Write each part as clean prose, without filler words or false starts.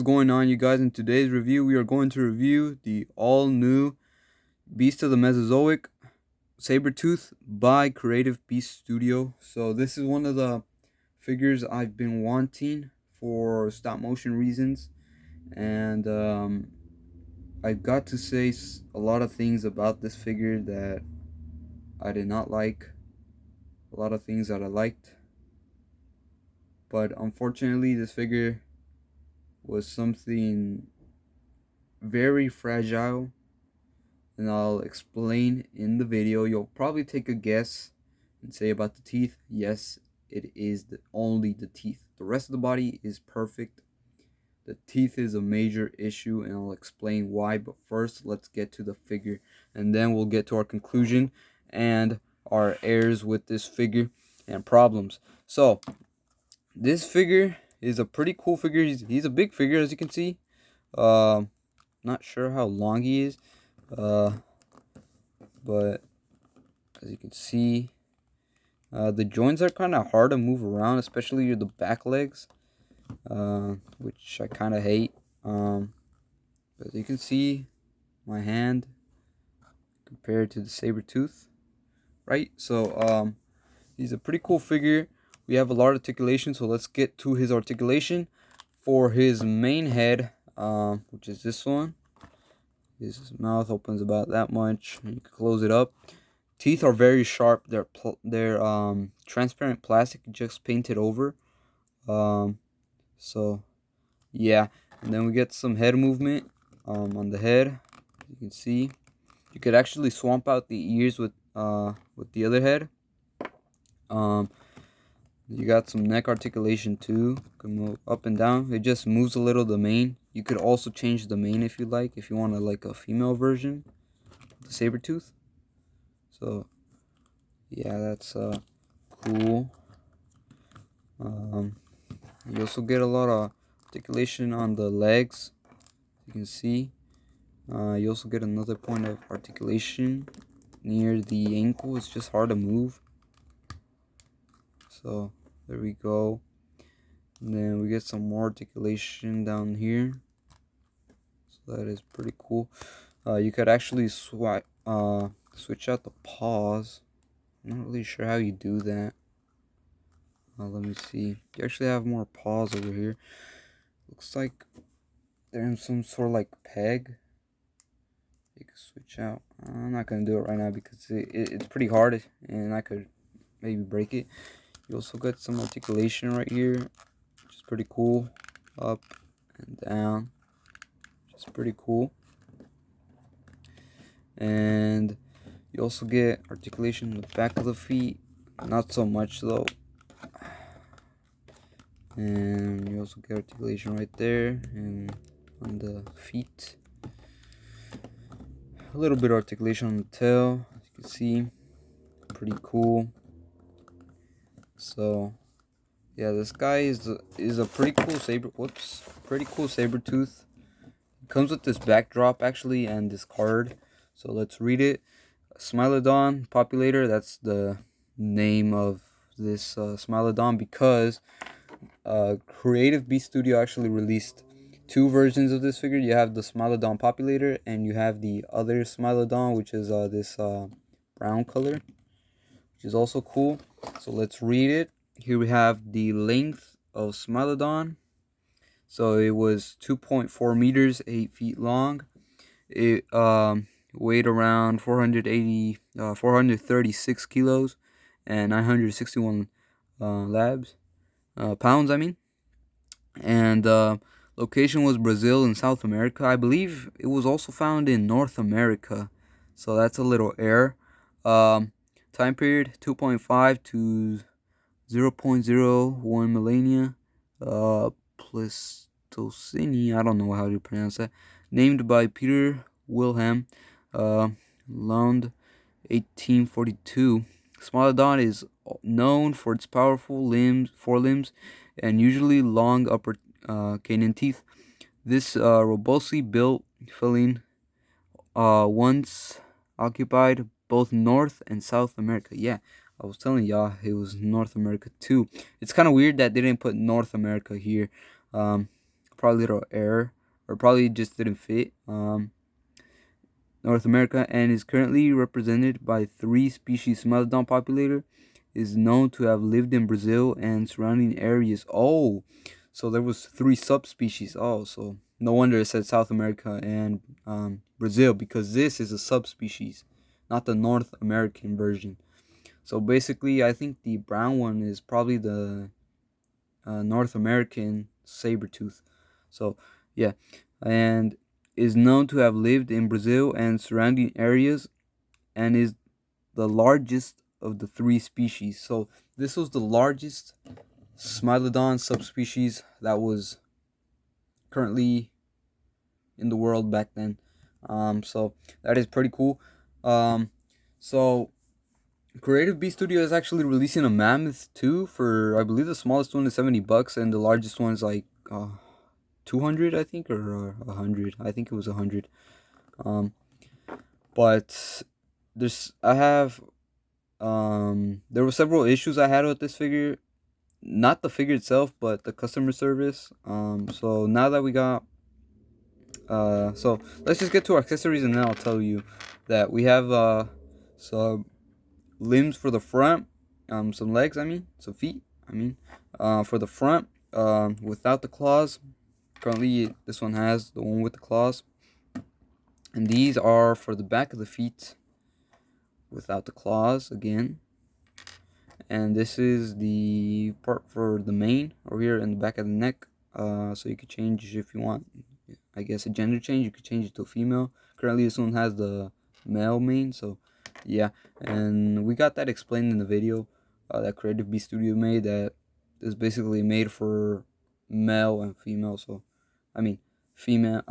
going on, you guys? In today's review, we are going to review the all-new Beast of the Mesozoic Sabertooth by Creative Beast Studio. So this is one of the figures I've been wanting for stop motion reasons, and I've got to say a lot of things about this figure that I did not like, a lot of things that I liked, but unfortunately this figure was something very fragile, and I'll explain in the video. You'll probably take a guess and say about the teeth. Yes, it is only the teeth. The rest of the body is perfect. The teeth is a major issue, and I'll explain why. But first, let's get to the figure, and then we'll get to our conclusion and our errors with this figure and problems. So this figure is a pretty cool figure. He's a big figure, as you can see. Not sure how long he is, but as you can see, the joints are kind of hard to move around, especially the back legs, which I kind of hate. But as you can see, my hand compared to the Sabertooth, right? So he's a pretty cool figure. We have a lot of articulation, so let's get to his articulation. For his main head, which is this one, his mouth opens about that much, and you can close it up. Teeth are very sharp. They're transparent plastic, just painted over. So yeah, and then we get some head movement on the head. You can see you could actually swamp out the ears with the other head. You got some neck articulation too. You can move up and down. It just moves a little the mane. You could also change the mane if you like, if you want like a female version of the Sabertooth. So yeah, that's cool. You also get a lot of articulation on the legs. You can see. You also get another point of articulation near the ankle. It's just hard to move. So there we go. And then we get some more articulation down here. So that is pretty cool. You could actually switch out the paws. I'm not really sure how you do that. Let me see. You actually have more paws over here. Looks like they're in some sort of like peg. You can switch out. I'm not gonna do it right now because it's pretty hard, and I could maybe break it. You also got some articulation right here, which is pretty cool. Up and down, which is pretty cool. And you also get articulation in the back of the feet. Not so much though. And you also get articulation right there and on the feet. A little bit of articulation on the tail, as you can see. Pretty cool. So yeah, this guy is a pretty cool Sabertooth. It comes with this backdrop actually and this card. So let's read it. Smilodon, Populator, that's the name of this Smilodon, because Creative Beast Studio actually released two versions of this figure. You have the Smilodon Populator, and you have the other Smilodon, which is this brown color, which is also cool. So let's read it. Here we have the length of Smilodon. So it was 2.4 meters, 8 feet long. It weighed around 436 kilos and 961 pounds, I mean. And location was Brazil and South America. I believe it was also found in North America, so that's a little error. Time period 2.5 to 0.01 millennia. Pleistocene, I don't know how to pronounce that. Named by Peter Wilhelm Lund, 1842. Smilodon is known for its powerful forelimbs, and usually long upper canine teeth. This robustly built feline once occupied both North and South America. Yeah, I was telling y'all it was North America too. It's kind of weird that they didn't put North America here. probably a little error, or probably just didn't fit. North America, and is currently represented by three species. Smilodon populator is known to have lived in Brazil and surrounding areas. Oh, so there was three subspecies. Oh, so no wonder it said South America and Brazil, because this is a subspecies, not the North American version. So basically, I think the brown one is probably the North American saber tooth. So yeah, and is known to have lived in Brazil and surrounding areas, and is the largest of the three species. So this was the largest Smilodon subspecies that was currently in the world back then. So that is pretty cool. So Creative B Studio is actually releasing a mammoth too. For I believe the smallest one is $70, and the largest one is like 200, I think, or 100. I think it was 100. Um, but I have there were several issues I had with this figure, not the figure itself, but the customer service. So now that we got so let's just get to our accessories, and then I'll tell you that we have some limbs for the front, some legs, I mean, some feet, I mean, for the front, without the claws. Currently, this one has the one with the claws, and these are for the back of the feet, without the claws again. And this is the part for the mane over here in the back of the neck. So you could change if you want, I guess, a gender change. You could change it to a female. Currently, this one has the male mane, so yeah. And we got that explained in the video that Creative B Studio made, that is basically made for male and female. So I mean female,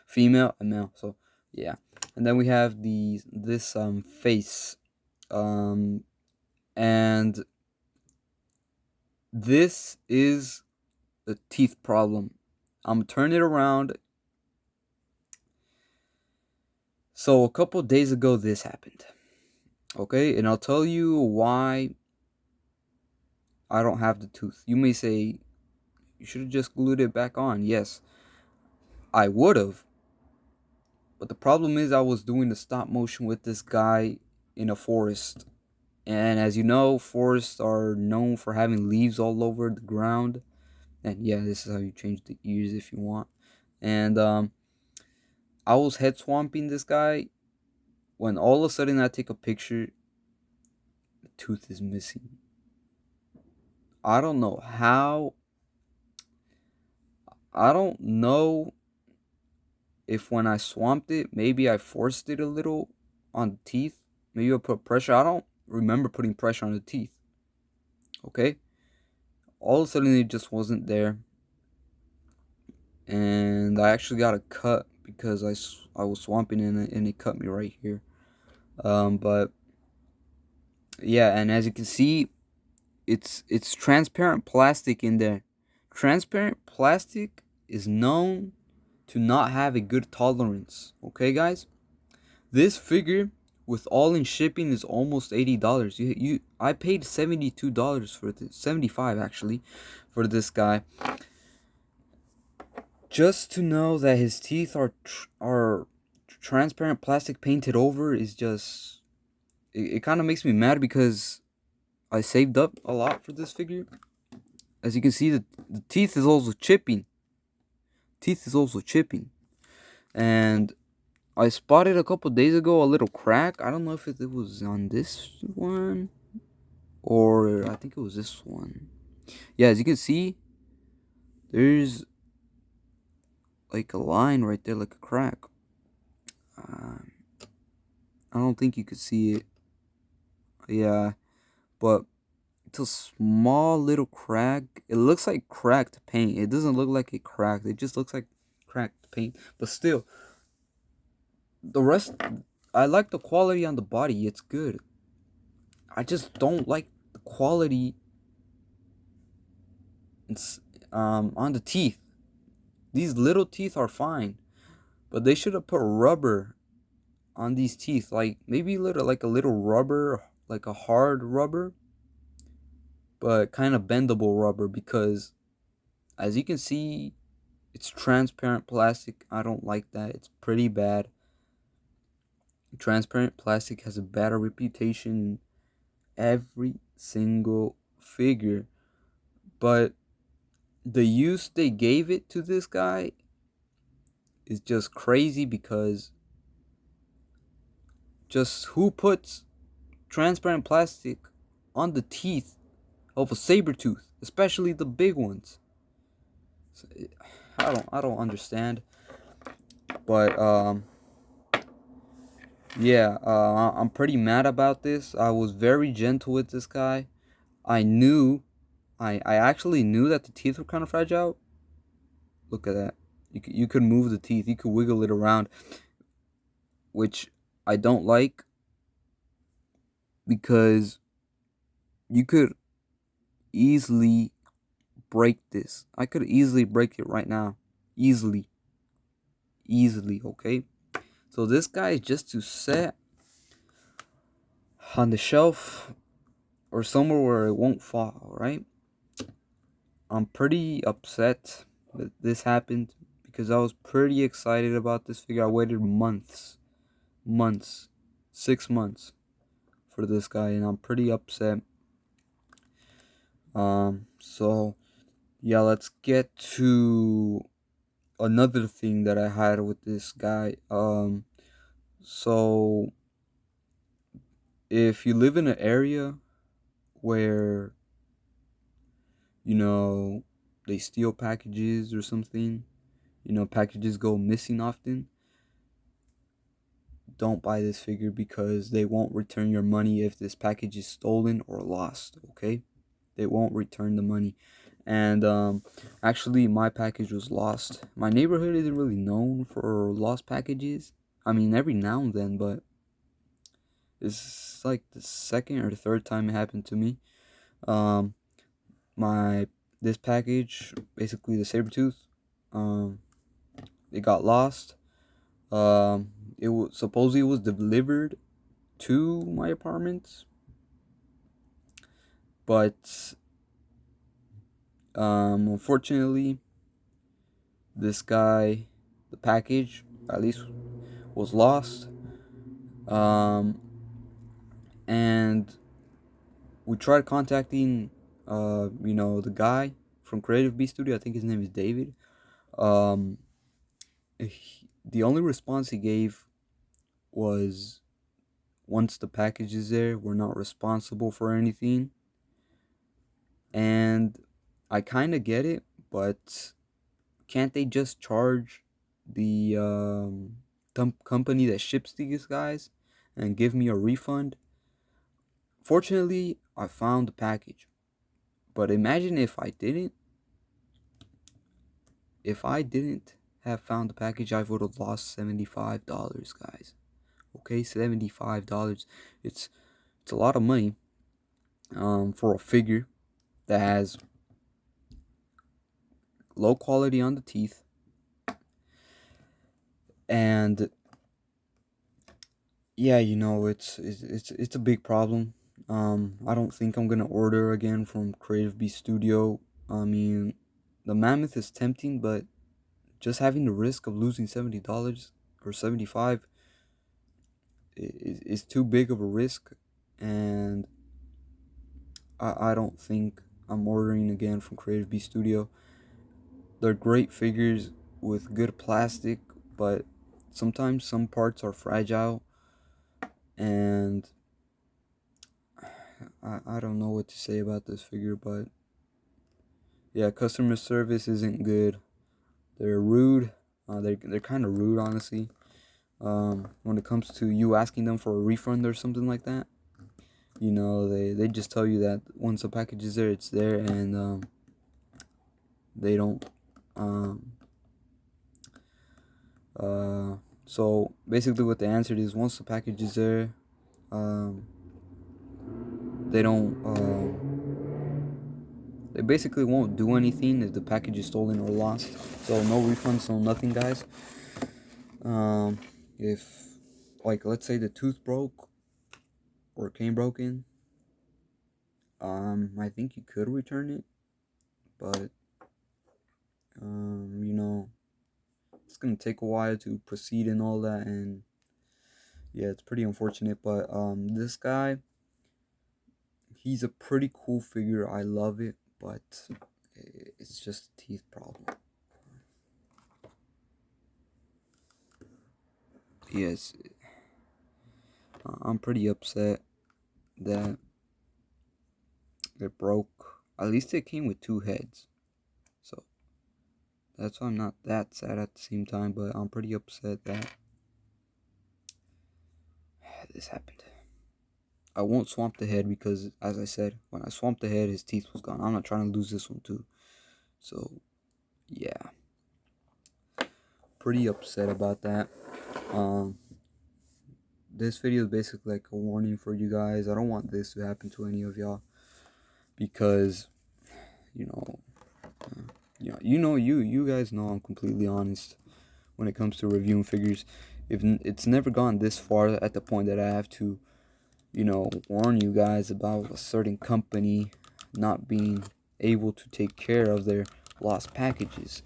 female and male. So yeah. And then we have this face, and this is the teeth problem. I'm turning it around. So a couple days ago, this happened. Okay, and I'll tell you why I don't have the tooth. You may say, you should have just glued it back on. Yes, I would have. But the problem is, I was doing the stop motion with this guy in a forest. And as you know, forests are known for having leaves all over the ground. And yeah, this is how you change the ears if you want. And I was head swamping this guy when all of a sudden I take a picture, the tooth is missing. I don't know how. I don't know if when I swamped it, maybe I forced it a little on the teeth. Maybe I put pressure. I don't remember putting pressure on the teeth. Okay? All of a sudden it just wasn't there. And I actually got a cut because I was swamping in it, and it cut me right here. But yeah, and as you can see, it's transparent plastic in there. Transparent plastic is known to not have a good tolerance. Okay, guys, this figure with all in shipping is almost $80. I paid $72 for this, 75 actually, for this guy. Just to know that his teeth are transparent plastic painted over is just, it kind of makes me mad, because I saved up a lot for this figure. As you can see, the teeth is also chipping. And I spotted a couple days ago a little crack. I don't know if it was on this one, or I think it was this one. Yeah, as you can see, there's like a line right there, like a crack. I don't think you could see it. Yeah, but it's a small little crack. It looks like cracked paint. It doesn't look like it cracked. It just looks like cracked paint. But still, the rest, I like the quality on the body. It's good. I just don't like the quality on the teeth. These little teeth are fine, but they should have put rubber on these teeth, like maybe like a little rubber, like a hard rubber, but kind of bendable rubber, because as you can see, It's transparent plastic. I don't like that. It's pretty bad. Transparent plastic has a bad reputation in every single figure. But the use they gave it to this guy is just crazy, because just who puts transparent plastic on the teeth of a saber tooth, especially the big ones? So, I don't understand. But yeah, I'm pretty mad about this. I was very gentle with this guy. I knew, I actually knew that the teeth were kind of fragile. Look at that. You could move the teeth. You could wiggle it around, which I don't like, because you could easily break this. I could easily break it right now. Easily. Easily, okay? So this guy is just to set on the shelf or somewhere where it won't fall, right? I'm pretty upset that this happened, because I was pretty excited about this figure. I waited months, 6 months for this guy, and I'm pretty upset. So yeah, let's get to another thing that I had with this guy. So if you live in an area where, you know, they steal packages or something, packages go missing often, don't buy this figure, because they won't return your money if this package is stolen or lost, okay? They won't return the money. And actually, my package was lost. My neighborhood isn't really known for lost packages. I mean, every now and then, but it's like the second or third time it happened to me. Um, my this package, basically the saber tooth, um, it got lost. It was supposedly it was delivered to my apartment, but unfortunately, this guy, the package at least, was lost. Um, and we tried contacting, the guy from Creative B Studio. I think his name is David. Um, the only response he gave was, once the package is there, we're not responsible for anything. And I kind of get it, but can't they just charge the company that ships these guys and give me a refund? Fortunately, I found the package. But imagine if I didn't. If I didn't have found the package, I would have lost $75, guys. Okay, $75. It's a lot of money for a figure that has low quality on the teeth, and yeah, it's a big problem. I don't think I'm gonna order again from Creative B Studio. I mean, the mammoth is tempting, but just having the risk of losing $70 or 75 is too big of a risk, and I don't think I'm ordering again from Creative B Studio. They're great figures with good plastic, but sometimes some parts are fragile, and I don't know what to say about this figure, but yeah, customer service isn't good. They're rude. They're kind of rude, honestly. When it comes to you asking them for a refund or something like that, they just tell you that once the package is there, it's there, and they don't. Um, uh, so basically, what they answered is, once the package is there, um, they don't. They basically won't do anything if the package is stolen or lost. So no refunds, no nothing, guys. If, like, let's say the tooth broke or came broken, I think you could return it, but You know, it's gonna take a while to proceed and all that, and yeah, it's pretty unfortunate. But this guy, he's a pretty cool figure. I love it, but it's just a teeth problem. Yes, I'm pretty upset that it broke. At least it came with two heads, so that's why I'm not that sad at the same time. But I'm pretty upset that this happened. I won't swamp the head because, as I said, when I swamped the head, his teeth was gone. I'm not trying to lose this one too. So, yeah, pretty upset about that. Um, this video is basically like a warning for you guys. I don't want this to happen to any of y'all because, you know, you guys know I'm completely honest when it comes to reviewing figures. If it's never gone this far at the point that I have to, warn you guys about a certain company not being able to take care of their lost packages.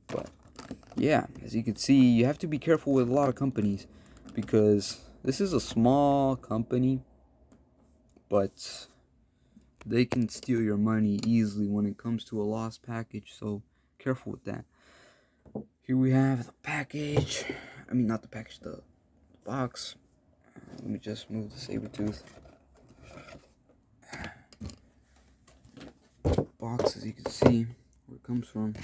But yeah, as you can see, you have to be careful with a lot of companies because this is a small company, but they can steal your money easily when it comes to a lost package, so careful with that. Here we have the package. I mean, not the package, the box. Let me just move the saber tooth. Box, as you can see, where it comes from.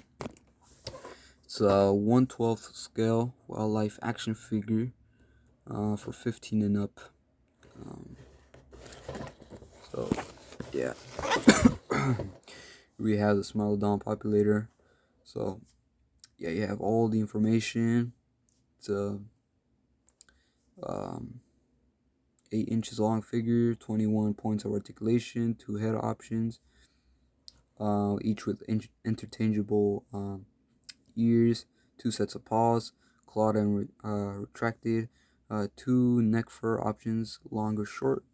It's a 1/12 scale wildlife action figure for 15 and up. So, yeah. We have the Smilodon Populator. So, yeah, you have all the information. It's a 8 inches long figure, 21 points of articulation, 2 head options, each with interchangeable ears, 2 sets of paws, clawed and retracted, 2 neck fur options, long or short,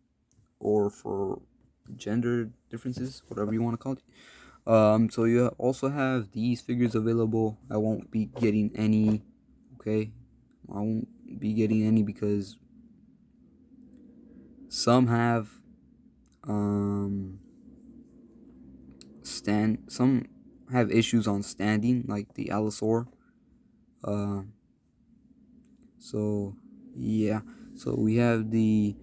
or for gender differences, whatever you want to call it. So you also have these figures available. I won't be getting any, okay? I won't be getting any because some have some have issues on standing, like the Allosaur. So yeah, so we have the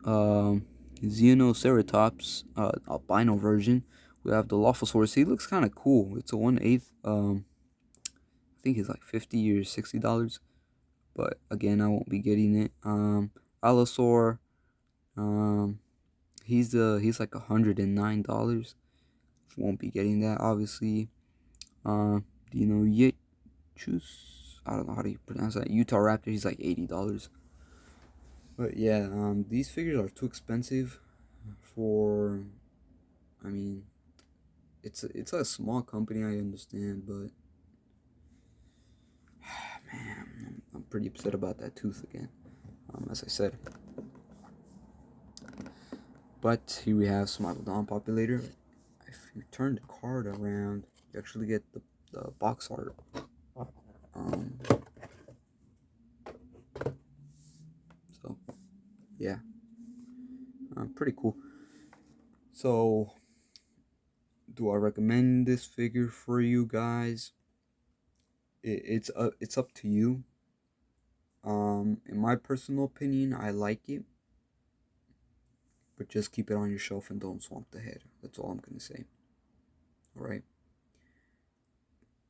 Xenoceratops albino version. We have the Lophosaurus. He looks kind of cool. It's a 1/8. I think it's like $50 or $60. But again, I won't be getting it. Allosaur. He's like $109. Won't be getting that, obviously. Yechus. I don't know how to pronounce that. Utah Raptor. He's like $80. But yeah, these figures are too expensive for. I mean, it's a small company. I understand, but man, I'm pretty upset about that tooth again. As I said. But here we have Smilodon Populator. If you turn the card around, you actually get the box art. So yeah, pretty cool. So, do I recommend this figure for you guys? It's up to you. In my personal opinion, I like it, but just keep it on your shelf and don't swamp the head. That's all I'm gonna say. All right.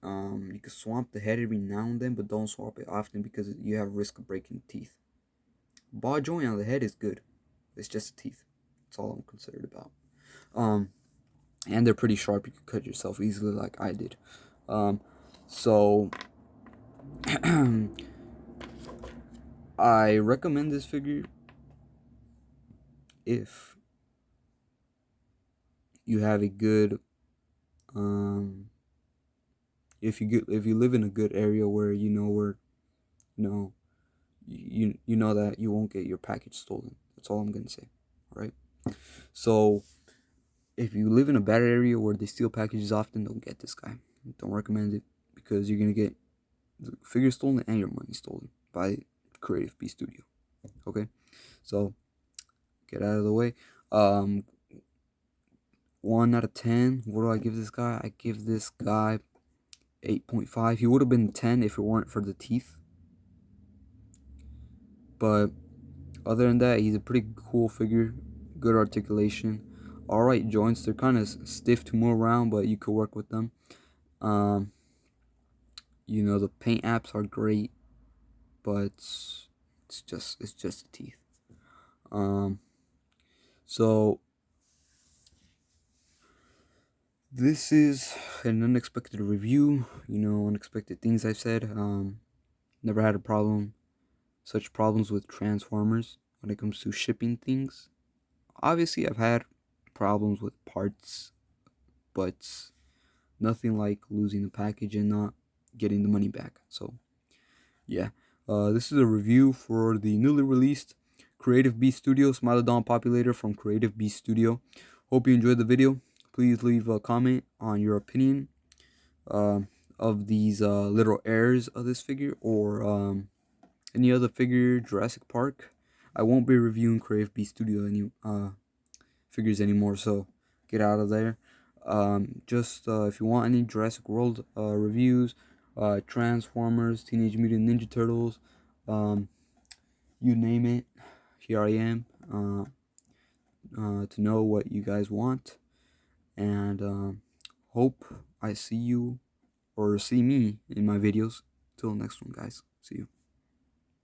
You can swamp the head every now and then, but don't swamp it often because you have risk of breaking teeth. Ball joint on the head is good. It's just teeth. That's all I'm concerned about. And they're pretty sharp. You can cut yourself easily, like I did. So I recommend this figure if you have a good if you live in a good area where you know you know that you won't get your package stolen. That's all I'm gonna say. All right. So if you live in a bad area where they steal packages often, don't get this guy. Don't recommend it because you're gonna get the figure stolen and your money stolen by Creative B Studio. Okay, so get out of the way. 1 out of 10. What do I give this guy? I give this guy 8.5. He would have been 10 if it weren't for the teeth. But other than that, he's a pretty cool figure. Good articulation. Alright joints. They're kind of stiff to move around, but you could work with them. The paint apps are great, but it's just the teeth. So this is an unexpected review. Unexpected things I've said. Never had such problems with Transformers when it comes to shipping things. Obviously, I've had problems with parts, but nothing like losing the package and not getting the money back. So, yeah. This is a review for the newly released Creative B Studio Smilodon Populator from Creative B Studio. Hope you enjoyed the video. Please leave a comment on your opinion of these little errors of this figure, or any other figure, Jurassic Park. I won't be reviewing Creative B Studio figures anymore, so get out of there. If you want any Jurassic World reviews, Transformers, Teenage Mutant Ninja Turtles, you name it, here I am to know what you guys want. And hope I see you or see me in my videos. Till next one, guys. See you.